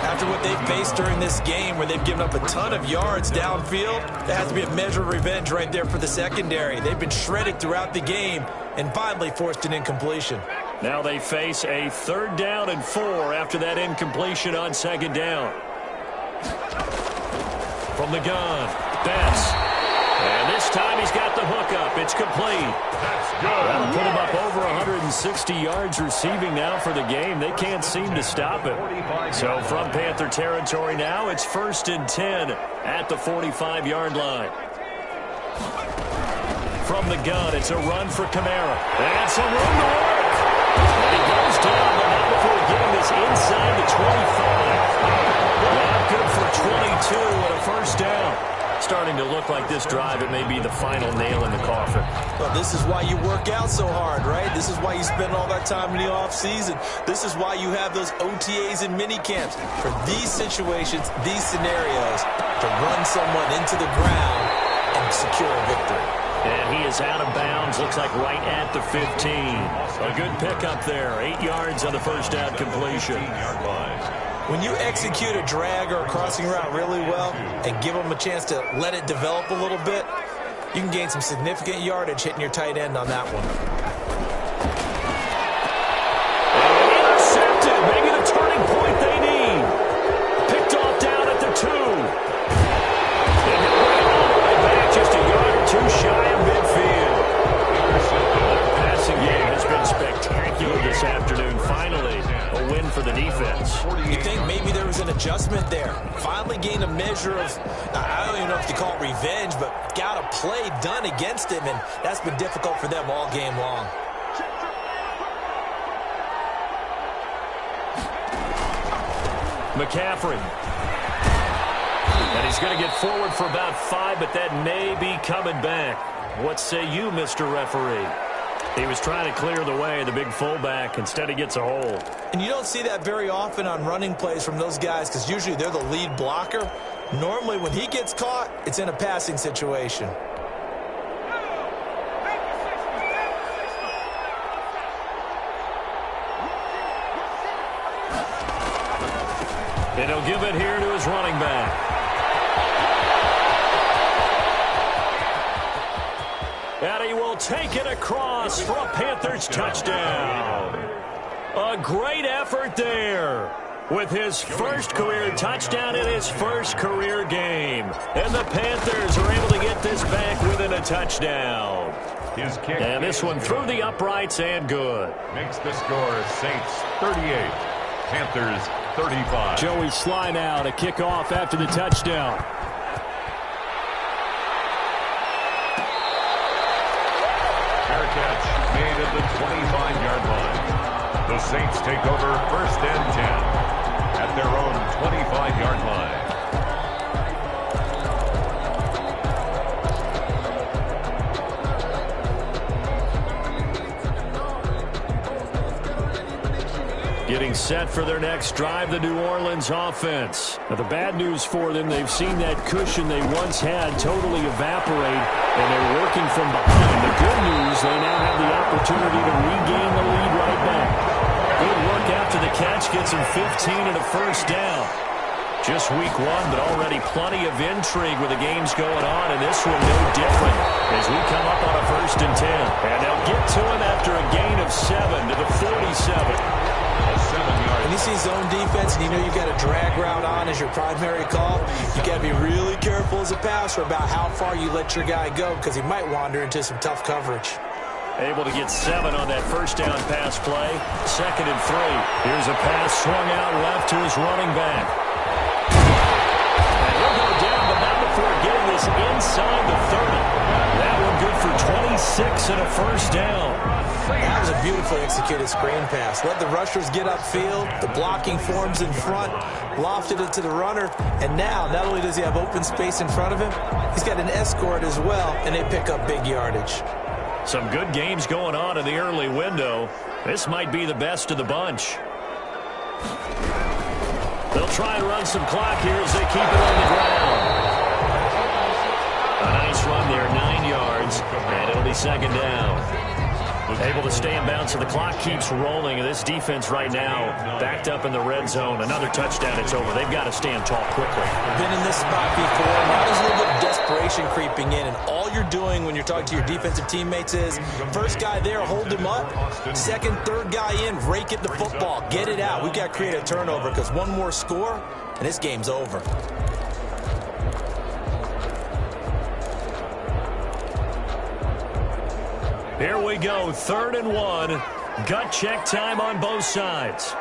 S6: After what they've faced during this game where they've given up a ton of yards downfield, that has to be a measure of revenge right there for the secondary. They've been shredded throughout the game and finally forced an incompletion.
S4: Now they face a 3rd down and 4 after that incompletion on 2nd down. From the gun, Betts. And this time he's got the hookup. It's complete.
S5: That's good.
S4: That'll put him up over 160 yards receiving now for the game. They can't seem to stop it. So from Panther territory now, it's 1st and 10 at the 45-yard line. From the gun, it's a run for Kamara. And some room to work. And he goes down, but not before getting this inside the 25. Not good for 22 and a first down. Starting to look like this drive, it may be the final nail in the coffin.
S6: Well, this is why you work out so hard, right? This is why you spend all that time in the offseason. This is why you have those OTAs and mini camps. For these situations, these scenarios, to run someone into the ground and secure a victory.
S4: And he is out of bounds, looks like right at the 15. A good pickup there, 8 yards on the first down completion.
S6: When you execute a drag or a crossing route really well and give them a chance to let it develop a little bit, you can gain some significant yardage hitting your tight end on that one.
S4: Intercepted, maybe the turning point they need. Picked off down at the 2. And he'll bring it all the way back, just a yard or 2 shy of midfield. The passing game has been spectacular this afternoon. Finally, a win for the defense.
S6: You think maybe there was an adjustment there. Finally gained a measure of, I don't even know if you call it revenge, but got a play done against him, and that's been difficult for them all game long.
S4: McCaffrey. And he's going to get forward for about 5, but that may be coming back. What say you, Mr. Referee? He was trying to clear the way, the big fullback. Instead, he gets a hold.
S6: And you don't see that very often on running plays from those guys because usually they're the lead blocker. Normally, when he gets caught, it's in a passing situation.
S4: And he'll give it here to his running back. And he will take it across for a Panthers touchdown. A great effort there with his first career touchdown in his first career game. And the Panthers are able to get this back within a touchdown.
S5: His kick.
S4: And this one through the uprights and good.
S5: Makes the score Saints 38, Panthers 35.
S4: Joey Sly now to kick off after the touchdown.
S5: Catch made at the 25-yard line. The Saints take over 1st and 10 at their own 25-yard line.
S4: Getting set for their next drive, the New Orleans offense. Now, the bad news for them, they've seen that cushion they once had totally evaporate, and they're working from behind. The good news, they now have the opportunity to regain the lead right back. Good work after the catch, gets them 15 and a first down. Just week one, but already plenty of intrigue with the games going on, and this one no different as we come up on a 1st and 10. And they'll get to him after a gain of 7 to the 47.
S6: When you see zone defense and you know you've got a drag route on as your primary call, you got to be really careful as a passer about how far you let your guy go because he might wander into some tough coverage.
S4: Able to get 7 on that first down pass play. 2nd and 3. Here's a pass swung out left to his running back. And he'll go down, but not before getting this inside the 30. That one good for 26 and a first down.
S6: That was a beautifully executed screen pass. Let the rushers get upfield. The blocking forms in front. Lofted it to the runner. And now, not only does he have open space in front of him, he's got an escort as well, and they pick up big yardage.
S4: Some good games going on in the early window. This might be the best of the bunch. They'll try and run some clock here as they keep it on the ground. A nice run there, 9 yards, and it'll be 2nd down. Able to stay in bounds, so the clock keeps rolling. And this defense right now backed up in the red zone. Another touchdown, it's over. They've got to stand tall quickly.
S6: Been in this spot before. Now there's a little bit of desperation creeping in. And all you're doing when you're talking to your defensive teammates is, first guy there, hold him up. 2nd, 3rd guy in, rake it the football. Get it out. We've got to create a turnover because one more score, and this game's over.
S4: Here we go, 3rd and 1. Gut check time on both sides.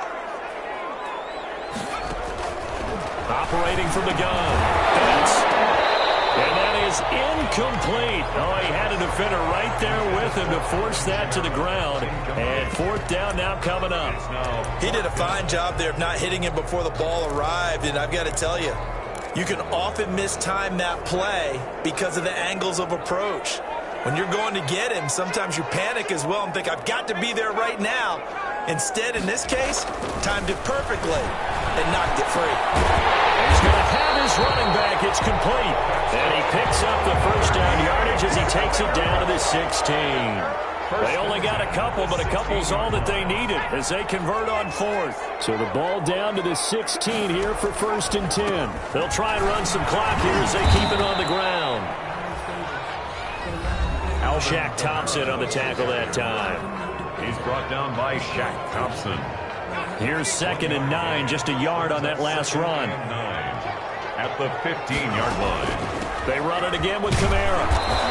S4: Operating from the gun. And that is incomplete. Oh, he had a defender right there with him to force that to the ground. And 4th down now coming up.
S6: He did a fine job there of not hitting him before the ball arrived. And I've got to tell you, you can often mistime that play because of the angles of approach. When you're going to get him, sometimes you panic as well and think, I've got to be there right now. Instead, in this case, timed it perfectly and knocked it free.
S4: He's going to have his running back. It's complete. And he picks up the first down yardage as he takes it down to the 16. They only got a couple, but a couple's all that they needed as they convert on 4th. So the ball down to the 16 here for 1st and 10. They'll try and run some clock here as they keep it on the ground. Shaq Thompson on the tackle that time.
S5: He's brought down by Shaq Thompson.
S4: Here's 2nd and 9, just a yard on that last run.
S5: At the 15-yard line.
S4: They run it again with Kamara.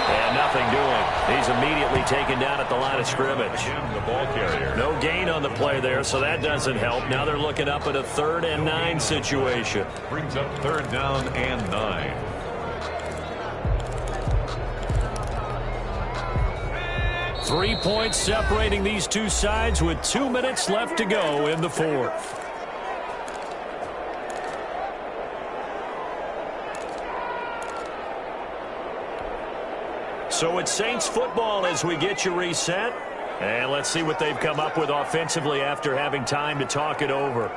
S4: And nothing doing. He's immediately taken down at the line of scrimmage.
S5: Again, the ball carrier.
S4: No gain on the play there, so that doesn't help. Now they're looking up at a 3rd and 9 situation.
S5: Brings up 3rd down and 9.
S4: 3 points separating these two sides with 2 minutes left to go in the 4th. So it's Saints football as we get you reset. And let's see what they've come up with offensively after having time to talk it over.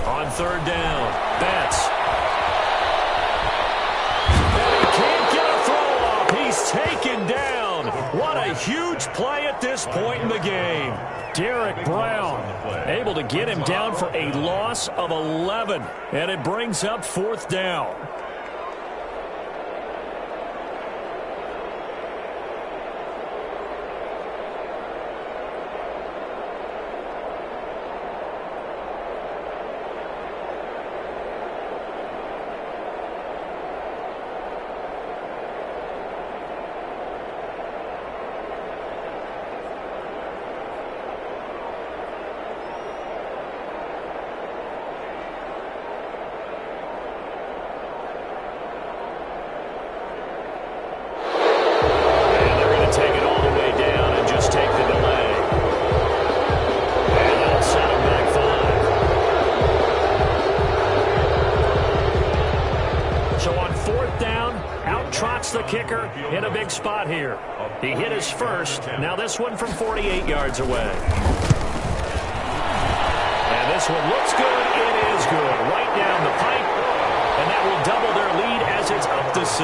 S4: On 3rd down, Betts. And he can't get a throw off. He's taken down. What a huge play at this point in the game. Derek Brown able to get him down for a loss of 11. And it brings up 4th down. down, out trots the kicker in a big spot here. He hit his first. Now this one from 48 yards away. And this one looks good. It is good. Right down the pipe. And that will double their lead as it's up to 6.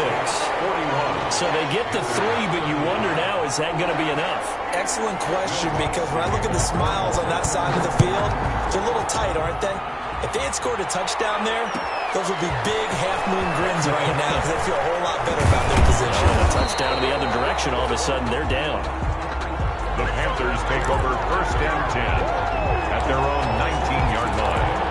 S4: So they get to 3, but you wonder now, is that going to be enough?
S6: Excellent question, because when I look at the smiles on that side of the field, they're a little tight, aren't they? If they had scored a touchdown there, those would be big half-moon grins right now because they feel a whole lot better about their position.
S4: And a touchdown in the other direction, all of a sudden they're down.
S5: The Panthers take over 1st and 10 at their own 19-yard line.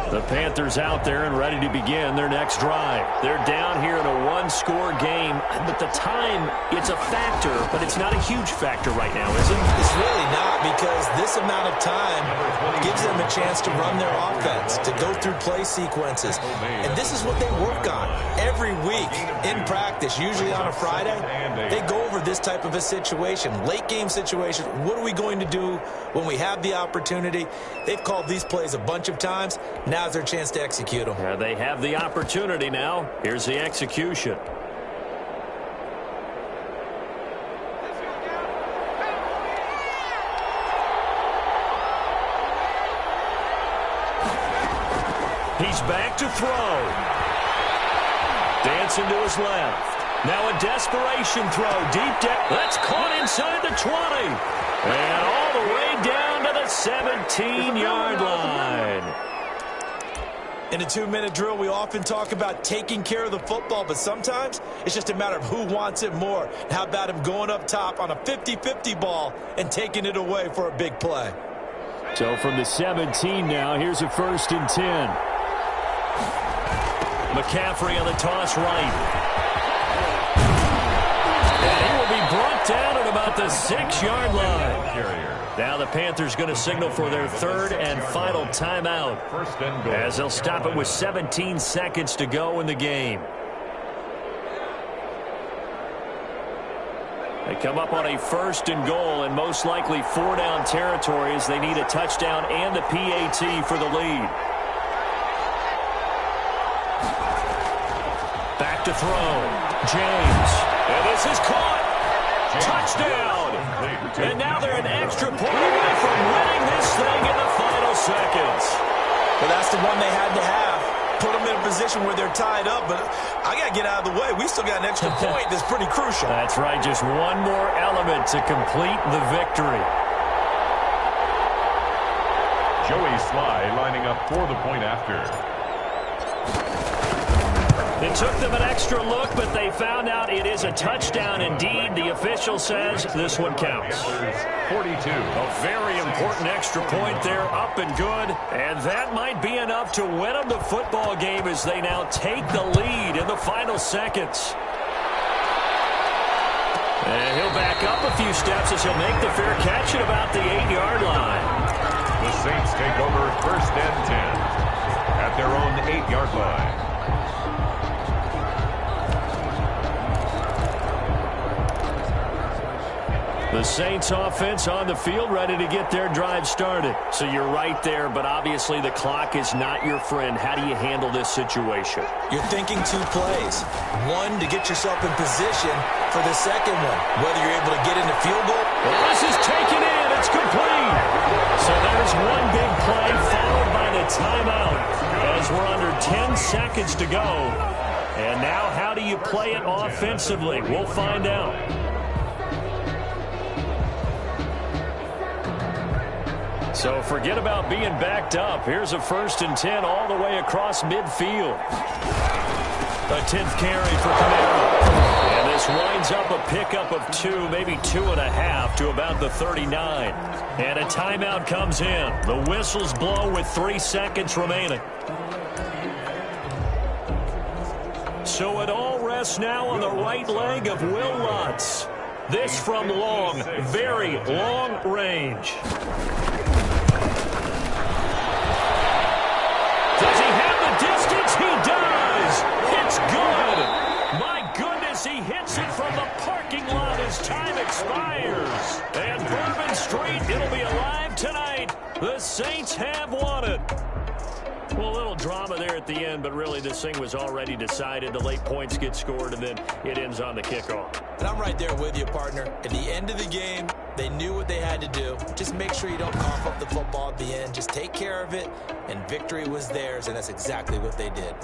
S4: The Panthers out there and ready to begin their next drive. They're down here in a one-score game, but the time, it's a factor, but it's not a huge factor right now, is it?
S6: It's really not, because this amount of time gives them a chance to run their offense, to go through play sequences. And this is what they work on every week in practice, usually on a Friday. They go over this type of a situation, late-game situation. What are we going to do when we have the opportunity? They've called these plays a bunch of times. Now's their chance to execute them.
S4: Yeah, they have the opportunity now. Here's the execution. He's back to throw. Dancing to his left. Now a desperation throw. Deep down. That's caught inside the 20. And all the way down to the 17-yard line.
S6: In a 2-minute drill, we often talk about taking care of the football, but sometimes it's just a matter of who wants it more. How about him going up top on a 50-50 ball and taking it away for a big play?
S4: So from the 17 now, here's a 1st and 10. McCaffrey on the toss right. And he will be brought down at about the 6-yard line. Now the Panthers going to signal for their 3rd and final timeout, as they'll stop it with 17 seconds to go in the game. They come up on a 1st and goal, and most likely 4-down territory as they need a touchdown and the PAT for the lead. Back to throw. James. And this is caught. Touchdown. And now they're an extra point away from winning this thing in the final seconds.
S6: Well, that's the one they had to have. Put them in a position where they're tied up, but I got to get out of the way. We still got an extra point that's pretty crucial.
S4: That's right. Just one more element to complete the victory.
S5: Joey Sly lining up for the point after.
S4: It took them an extra look, but they found out it is a touchdown indeed. The official says this one counts.
S5: 42.
S4: A very important extra point there, up and good. And that might be enough to win them the football game as they now take the lead in the final seconds. And he'll back up a few steps as he'll make the fair catch at about the 8-yard line.
S5: The Saints take over 1st and 10 at their own 8-yard line.
S4: The Saints offense on the field ready to get their drive started. So you're right there, but obviously the clock is not your friend. How do you handle this situation?
S6: You're thinking 2 plays. One, to get yourself in position for the second one, whether you're able to get into field goal.
S4: Well, this is taken in. It's complete. So there's one big play followed by the timeout as we're under 10 seconds to go. And now how do you play it offensively? We'll find out. So forget about being backed up. Here's a 1st and 10 all the way across midfield. A 10th carry for Camaro. And this winds up a pickup of 2, maybe 2.5 to about the 39. And a timeout comes in. The whistles blow with 3 seconds remaining. So it all rests now on the right leg of Will Lutz. This from long, very long range. Does he have the distance? He does. It's good. My goodness, he hits it from the parking lot as time expires. And Bourbon Street, it'll be alive tonight. The Saints have won it. Well, a little drama there at the end, but really this thing was already decided. The late points get scored, and then it ends on the kickoff.
S6: And I'm right there with you, partner. At the end of the game, they knew what they had to do. Just make sure you don't cough up the football at the end. Just take care of it, and victory was theirs, and that's exactly what they did.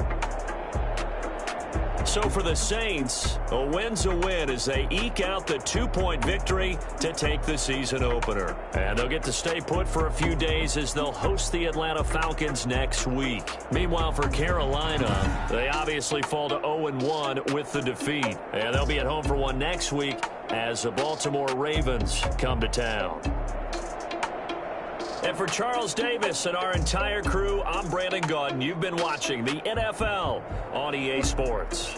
S4: So for the Saints, a win's a win as they eke out the 2-point victory to take the season opener. And they'll get to stay put for a few days as they'll host the Atlanta Falcons next week. Meanwhile, for Carolina, they obviously fall to 0-1 with the defeat. And they'll be at home for one next week as the Baltimore Ravens come to town. And for Charles Davis and our entire crew, I'm Brandon Gaudin. You've been watching the NFL on EA Sports.